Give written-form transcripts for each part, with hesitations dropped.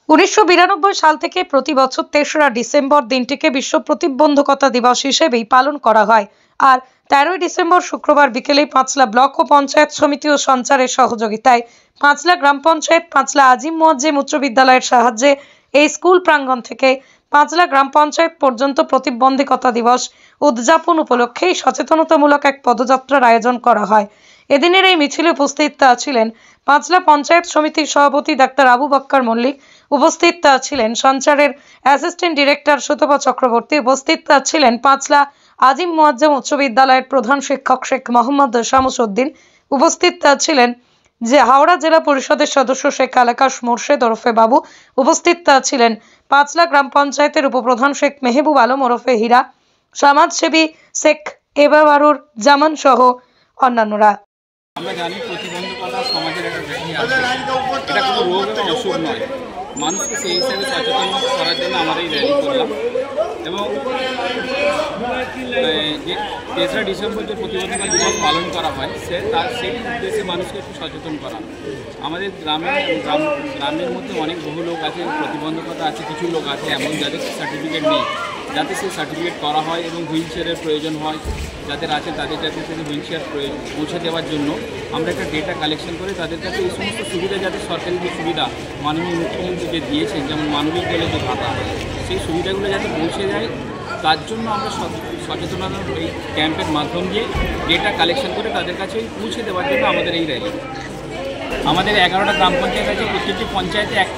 1992 সাল থেকে প্রতি বছর ৩রা ডিসেম্বর দিনটিকে বিশ্ব প্রতিবন্ধকতা দিবস হিসেবেই পালন করা হয়। আর ১৩ই ডিসেম্বর শুক্রবার বিকেলে পাঁচলা ব্লক ও পঞ্চায়েত সমিতি ও সঞ্চারের সহযোগিতায় পাঁচলা গ্রাম পঞ্চায়েত পাঁচলা আজিম মুয়াজ্জেম উচ্চ বিদ্যালয়ের সাহায্যে এই স্কুল প্রাঙ্গণ থেকে পাঁচলা গ্রাম পঞ্চায়েত পর্যন্ত প্রতিবন্ধকতা দিবস উদযাপন উপলক্ষে সচেতনতামূলক এক পদযাত্রার আয়োজন করা হয়। এদিনের এই মিছিলে উপস্থিত ছিলেন পাঁচলা পঞ্চায়েত সমিতির সভাপতি ডাক্তার আবু বক্কর মল্লিক, উপস্থিত ছিলেন সঞ্চারের অ্যাসিস্ট্যান্ট ডিরেক্টর সুতপা চক্রবর্তী, উপস্থিত ছিলেন পাঁচলা আজিম মুয়াজ্জেম উচ্চ বিদ্যালয়ের প্রধান শিক্ষক শেখ মোহাম্মদ শামসুদ্দিন, উপস্থিত ছিলেন যে হাওড়া জেলা পরিষদের সদস্য শেখ আলাকাশ মোর্শেদ ওরফে বাবু, উপস্থিত ছিলেন পাঁচলা গ্রাম পঞ্চায়েতের উপপ্রধান শেখ মেহবুব আলম ওরফে হীরা, সমাজসেবী শেখ এবাবারুর জামান সহ অন্যান্যরা। আমরা জানি প্রতিবন্ধকতা সমাজের একটা ব্যাধি আছে, এটা কোনো রোগ এবং অসুখ নয়। মানুষকে সেই হিসাবে সচেতন করার জন্য আমরা এই র্যালি করলাম এবং যে ৩রা ডিসেম্বর যে প্রতিবন্ধকতা দিবস পালন করা হয় সেই উদ্দেশ্যে মানুষকে একটু সচেতন করা। আমাদের গ্রামের মধ্যে অনেক বহু লোক আছে, প্রতিবন্ধকতা আছে, কিছু লোক আছে এমন যাদের সার্টিফিকেট নেই, যাতে সেই সার্টিফিকেট করা হয় এবং হুইল চেয়ারের প্রয়োজন হয়, যাদের আছে তাদের কাছে হুইল চেয়ার পৌঁছে দেওয়ার জন্য আমরা একটা ডেটা কালেকশন করে তাদের কাছে এই সমস্ত সুবিধা, যাতে সরকারি যে সুবিধা মাননীয় মুখ্যমন্ত্রী যে দিয়েছেন, যেমন মানবিক দলের যে ভাতা, সেই সুবিধাগুলো যাতে পৌঁছে যায় তার জন্য আমরা সচেতনতা এই ক্যাম্পের মাধ্যম দিয়ে ডেটা কালেকশন করে তাদের কাছে পৌঁছে দেওয়ার জন্য আমাদের এই র্যালি। আমাদের 11টা গ্রাম পঞ্চায়েত আছে, প্রত্যেকটি পঞ্চায়েতে এক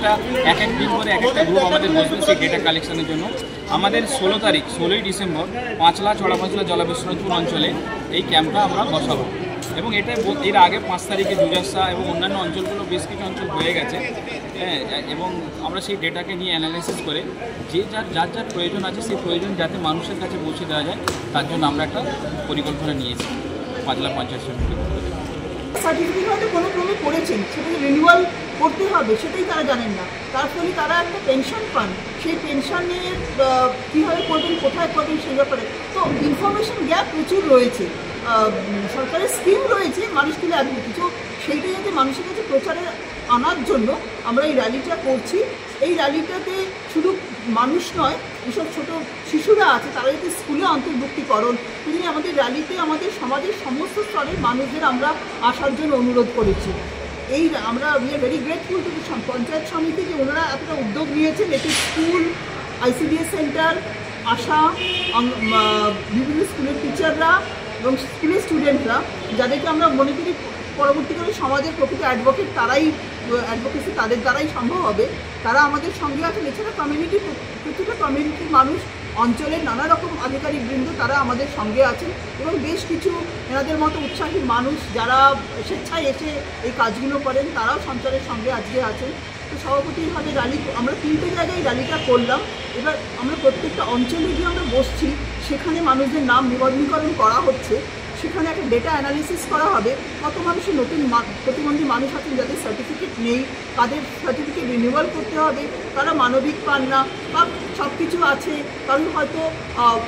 এক দিন করে এক একটা গ্রুপ আমাদের বসবে সেই ডেটা কালেকশনের জন্য। আমাদের 16ই ডিসেম্বর পাঁচলা চড়াপাঁচলা জলবিশ্বনাথপুর অঞ্চলে এই ক্যাম্পটা আমরা বসাবো এবং এটা এর আগে 5 তারিখে জুজাসা এবং অন্যান্য অঞ্চলগুলো বেশ কিছু অঞ্চল হয়ে গেছে, এবং আমরা সেই ডেটাকে নিয়ে অ্যানালাইসিস করে যে যার প্রয়োজন আছে সেই প্রয়োজন যাতে মানুষের কাছে পৌঁছে দেওয়া যায় তার জন্য আমরা একটা পরিকল্পনা নিয়েছি পাঁচলা পঞ্চায়েত সমিতি। সার্টিফিকেট হয়তো কোনো ক্রমে করেছেন, সেটাকে রিনিউয়াল করতে হবে সেটাই তারা জানেন না। তার ফলে তারা একটা পেনশন পান, সেই পেনশনের কীভাবে করবেন, কোথায় করবেন সেই ব্যাপারে তো ইনফরমেশন গ্যাপ প্রচুর রয়েছে। সরকারের স্কিম রয়েছে, মানুষগুলো আগে কিছু সেইটাই যাতে মানুষের কাছে প্রচারে আনার জন্য আমরা এই র্যালিটা করছি। এই র্যালিটাতে শুধু মানুষ নয়, যেসব ছোটো শিশুরা আছে তারা যদি স্কুলে অন্তর্ভুক্তিকরণ, তিনি আমাদের র্যালিতে আমাদের সমাজের সমস্ত স্তরের মানুষদের আমরা আসার জন্য অনুরোধ করেছি। এই আমরা we are very grateful to panchayat সমিতি যে ওনারা এতটা উদ্যোগ নিয়েছেন। এটি স্কুল, ICDS সেন্টার, আশা, বিভিন্ন স্কুলের টিচাররা এবং স্কুলের স্টুডেন্টরা, যাদেরকে আমরা মনে করি পরবর্তীকালে সমাজের প্রকৃত অ্যাডভোকেট, অ্যাডভোকেসি তাদের দ্বারাই সম্ভব হবে, তারা আমাদের সঙ্গে আছেন। এছাড়া প্রতিটা কমিউনিটির মানুষ, অঞ্চলের নানা রকম আধিকারিক বৃন্দ তারা আমাদের সঙ্গে আছেন এবং বেশ কিছু এনাদের মতো উৎসাহী মানুষ যারা স্বেচ্ছায় এসে এই কাজগুলো করেন তারাও সঞ্চারের সঙ্গে আজকে আছেন। তো সভাপতিভাবে র্যালি আমরা 3টে জায়গায় র্যালিটা করলাম। এবার আমরা প্রত্যেকটা অঞ্চলে গিয়ে আমরা বসছি, সেখানে মানুষদের নাম নিবন্ধীকরণ করা হচ্ছে, সেখানে একটা ডেটা অ্যানালিসিস করা হবে কত মানুষের নতুন প্রতিবন্ধী মানুষ আছেন যাদের সার্টিফিকেট নেই, তাদের সার্টিফিকেট রিনিউয়াল করতে হবে, তারা মানবিক পান না বা সব কিছু আছে, কারণ হয়তো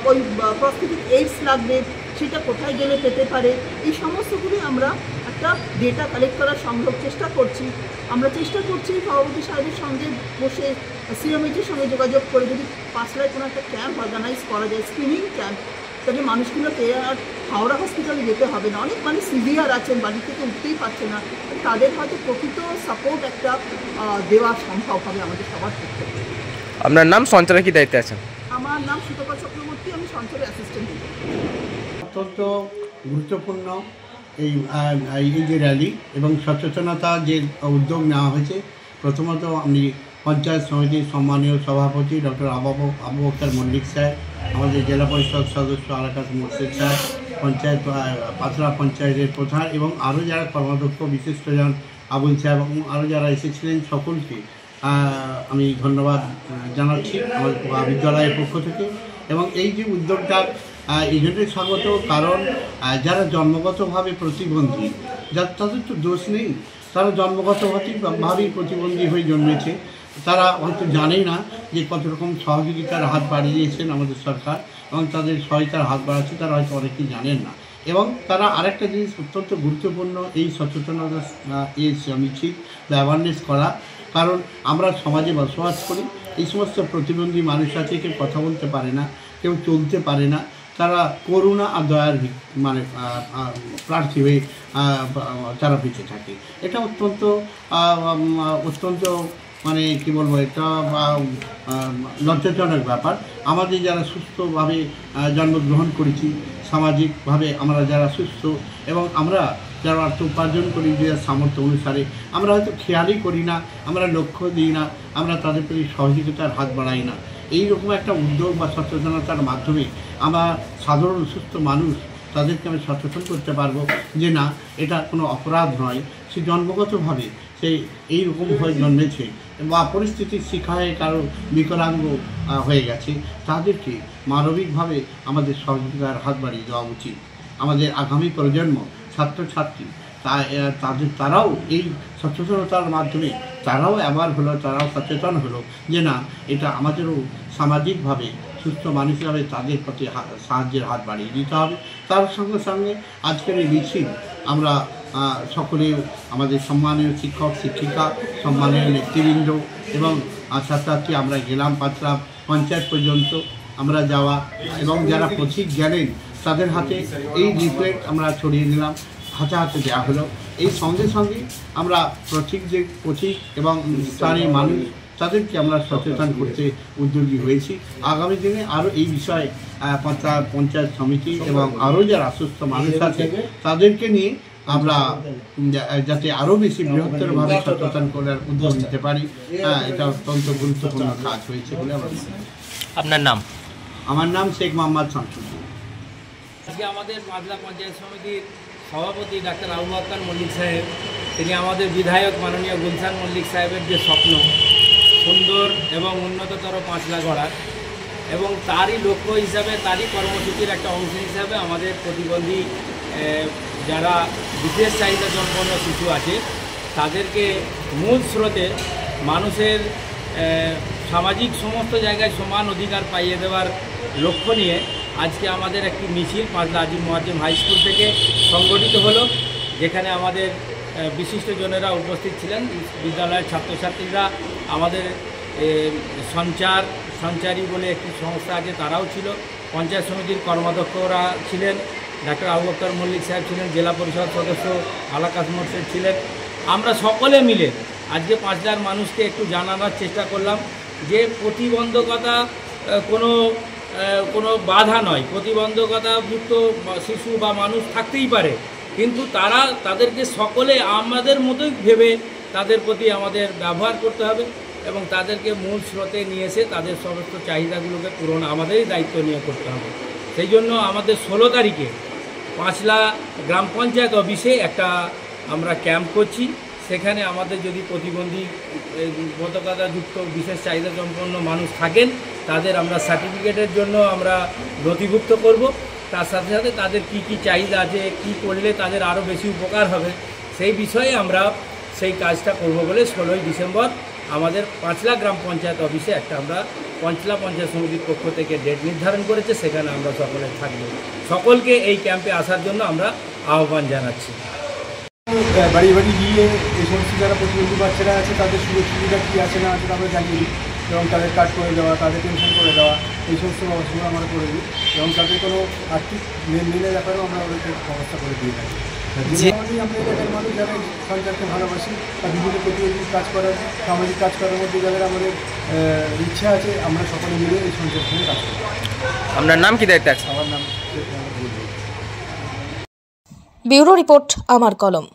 ওই প্রস্থেটিক এইডস লাগবে, সেটা কোথায় গেলে পেতে পারে, এই সমস্তগুলি আমরা একটা ডেটা কালেক্ট করার সংগ্রহ চেষ্টা করছি। আমরা চেষ্টা করছি সভাপতি সাহেবের সঙ্গে বসে সিএমএইচের সঙ্গে যোগাযোগ করে যদি পাঁচলায় কোনো একটা ক্যাম্প অর্গানাইজ করা যায়, স্ক্রিনিং ক্যাম্প, তাহলে মানুষগুলোকে আর হাওড়া হসপিটালে যেতে হবে না। অনেক মানুষ সিভিয়ার আছেন, বাড়ি থেকে উঠতেই পারছে না, তাদের হয়তো প্রকৃত সাপোর্ট একটা দেওয়া সম্ভব হবে আমাদের সবার ক্ষেত্রে। আপনার নাম, সঞ্চারে কি দায়িত্বে আছেন? আমার নাম সুতপা চক্রবর্তী, আমি সঞ্চারের অ্যাসিস্ট্যান্ট। অত্যন্ত গুরুত্বপূর্ণ এই যে র্যালি এবং সচেতনতা যে উদ্যোগ নেওয়া হয়েছে। প্রথমত আমি পঞ্চায়েত সমিতির সম্মানীয় সভাপতি ডক্টর আবু বক্কর মল্লিক স্যার, আমাদের জেলা পরিষদ সদস্য আলাকাশ মোর্শেদ স্যার, পঞ্চায়েত পাঁচলা পঞ্চায়েতের প্রধান এবং আরও যারা কর্মদক্ষ বিশিষ্টজন আবুল স্যার এবং আরও যারা এসেছিলেন সকলকে আমি ধন্যবাদ জানাচ্ছি আমার বিদ্যালয়ের পক্ষ থেকে। এবং এই যে উদ্যোগটা এই জন্যই স্বাগত, কারণ যারা জন্মগতভাবে প্রতিবন্ধী, তাদের তো দোষ নেই, তারা জন্মগতভাবেই প্রতিবন্ধী হয়ে জন্মেছে, তারা হয়তো জানেই না যে কত রকম সহযোগিতার হাত বাড়িয়েছেন আমাদের সরকার এবং তাদের সহায়তার হাত বাড়াচ্ছে, তারা হয়তো অনেকেই জানেন না। এবং তারা আরেকটা জিনিস অত্যন্ত গুরুত্বপূর্ণ, এই সচেতনতা এই মিছিল বা অ্যাওয়ারনেস করা কারণ আমরা সমাজে বসবাস করি, এই সমস্ত প্রতিবন্ধী মানুষ আছে, কেউ কথা বলতে পারে না, কেউ চলতে পারে না, তারা করুণা আর দয়ার মানে প্রার্থী হয়ে তারা বেঁচে থাকে। এটা অত্যন্ত অত্যন্ত মানে কি বলবো, এটা লজ্জাজনক ব্যাপার। আমাদের যারা সুস্থভাবে জন্মগ্রহণ করেছি, সামাজিকভাবে আমরা যারা সুস্থ এবং আমরা যারা অর্থ উপার্জন করি যে সামর্থ্য অনুসারে, আমরা হয়তো খেয়ালই করি না, আমরা লক্ষ্য দিই না, আমরা তাদের প্রতি সহযোগিতার হাত বাড়াই না। এইরকম একটা উদ্যোগ বা সচেতনতার মাধ্যমে আমরা সাধারণ সুস্থ মানুষ তাদেরকে আমি সচেতন করতে পারবো যে না, এটা কোনো অপরাধ নয়, সে জন্মগতভাবে সে এইরকম হয়ে জন্মেছে বা পরিস্থিতির শিক্ষায় কারো বিকলাঙ্গ হয়ে গেছে, তাদেরকে মানবিকভাবে আমাদের সহযোগিতার হাত বাড়িয়ে দেওয়া উচিত। আমাদের আগামী প্রজন্ম ছাত্রছাত্রী তারাও এই সচেতনতার মাধ্যমে তারাও অ্যাওয়ার হলো, তারাও সচেতন হলো যে না, এটা আমাদেরও সামাজিকভাবে সুস্থ মানুষ হিসাবে তাদের প্রতি সাহায্যের হাত বাড়িয়ে দিতে হবে। তার সঙ্গে সঙ্গে আজকের এই মিছিল আমরা সকলে, আমাদের সম্মানীয় শিক্ষক শিক্ষিকা, সম্মানীয় নেতৃবৃন্দ এবং ছাত্রছাত্রী আমরা গেলাম পাঁচলা পঞ্চায়েত পর্যন্ত আমরা যাওয়া, এবং যারা পথিক গেলেন তাদের হাতে এই লিফলেট আমরা ছড়িয়ে দিলাম, হাতে হাতে দেওয়া হলো। এই সঙ্গে সঙ্গে আমরা পথিক এবং স্থানীয় মানুষ তাদেরকে আমরা সচেতন করতে উদ্যোগী হয়েছি। আগামী দিনে আরও এই বিষয়ে পঞ্চায়েত সমিতি এবং আরও যারা সুস্থ মানুষ আছে তাদেরকে নিয়ে আমরা যাতে আরও বেশি বৃহত্তরভাবে সচেতন করার উদ্যোগ নিতে পারি, এটা অত্যন্ত গুরুত্বপূর্ণ কাজ হয়েছে বলে আমরা মনে করি। আপনার নাম? আমার নাম শেখ মোহাম্মদ শামসুদ্দিন। আজকে আমাদের পাঁচলা পঞ্চায়েত সমিতির সভাপতি ডাক্তার আবু বকর মল্লিক সাহেব, তিনি আমাদের বিধায়ক মাননীয় গুলশান মল্লিক সাহেবের যে স্বপ্ন সুন্দর এবং উন্নততর পাঁচলা গড়ার, এবং তারই লক্ষ্য হিসাবে, তারই কর্মসূচির একটা অংশ হিসাবে আমাদের প্রতিবন্ধী যারা বিশেষ চাহিদা সম্পন্ন শিশু আছে তাদেরকে মূল স্রোতে মানুষের সামাজিক সমস্ত জায়গায় সমান অধিকার পাইয়ে দেওয়ার লক্ষ্য নিয়ে আজকে আমাদের একটি মিছিল পাঁচলা আজিম মোয়াজ্জেম হাই স্কুল থেকে সংগঠিত হলো, যেখানে আমাদের বিশিষ্টজনেরা উপস্থিত ছিলেন। বিদ্যালয়ের ছাত্রছাত্রীরা, আমাদের সঞ্চারী বলে একটি সংস্থা আছে তারাও ছিল, পঞ্চায়েত সমিতির কর্মাধ্যক্ষরা ছিলেন, ডাক্তার আবু বকর মল্লিক সাহেব ছিলেন, জেলা পরিষদ সদস্য আলাকাস মোর্শেদ ছিলেন। আমরা সকলে মিলে আজকে পাঁচলার মানুষকে একটু জানানোর চেষ্টা করলাম যে প্রতিবন্ধকতা কোনো বাধা নয়, প্রতিবন্ধকতাযুক্ত শিশু বা মানুষ থাকতেই পারে, কিন্তু তাদেরকে সকলে আমাদের মতোই ভেবে তাদের প্রতি আমাদের ব্যবহার করতে হবে এবং তাদেরকে মূল স্রোতে নিয়ে এসে তাদের সমস্ত চাহিদাগুলোকে পূরণ আমাদেরই দায়িত্ব নিয়ে করতে হবে। সেই জন্য আমাদের 16 তারিখে পাঁচলা গ্রাম পঞ্চায়েত অফিসে একটা আমরা ক্যাম্প করছি। সেখানে আমাদের যদি প্রতিবন্ধকতাযুক্ত বিশেষ চাহিদা সম্পন্ন মানুষ থাকেন তাদের আমরা সার্টিফিকেটের জন্য আমরা নথিভুক্ত করব। তার সাথে সাথে তাদের কি কি চাহিদা আছে, কি করলে তাদের আরও বেশি উপকার হবে, সেই বিষয়ে আমরা সেই কাজটা করব বলে 16ই ডিসেম্বর আমাদের পাঁচলা গ্রাম পঞ্চায়েত অফিসে একটা আমরা পাঁচলা পঞ্চায়েত সমিতির পক্ষ থেকে ডেট নির্ধারণ করেছে, সেখানে আমরা সকলে থাকব। সকলকে এই ক্যাম্পে আসার জন্য আমরা আহ্বান জানাচ্ছি। বাড়ি বাড়ি গিয়ে এই সমস্ত যারা প্রতিবন্ধী বাচ্চারা আছে তাদের সুযোগ সুবিধা কী আছে না আছে আমরা জানিয়ে দিই, এবং তাদের কার্ড করে দেওয়া, তাদের পেনশন করে দেওয়া, এই সমস্ত ব্যবস্থাগুলো আমরা করে দিই, এবং তাদের কোনো আর্থিক লেনদেনের ব্যাপারেও আমরা ওদেরকে ব্যবস্থা করে দিয়ে থাকি। আমরা এলাকার মানুষ যারা সরকারকে ভালোবাসি বা বিভিন্ন প্রতিবন্ধী কাজ করার, সামাজিক কাজ করার মধ্যে যাদের আমাদের ইচ্ছা আছে, আমরা সকলে মিলে এই সঞ্চার সঙ্গে কাজ করি। আপনার নাম কি দায়িত্ব আছে? আমার নাম ব্যুরো রিপোর্ট, আমার কলম।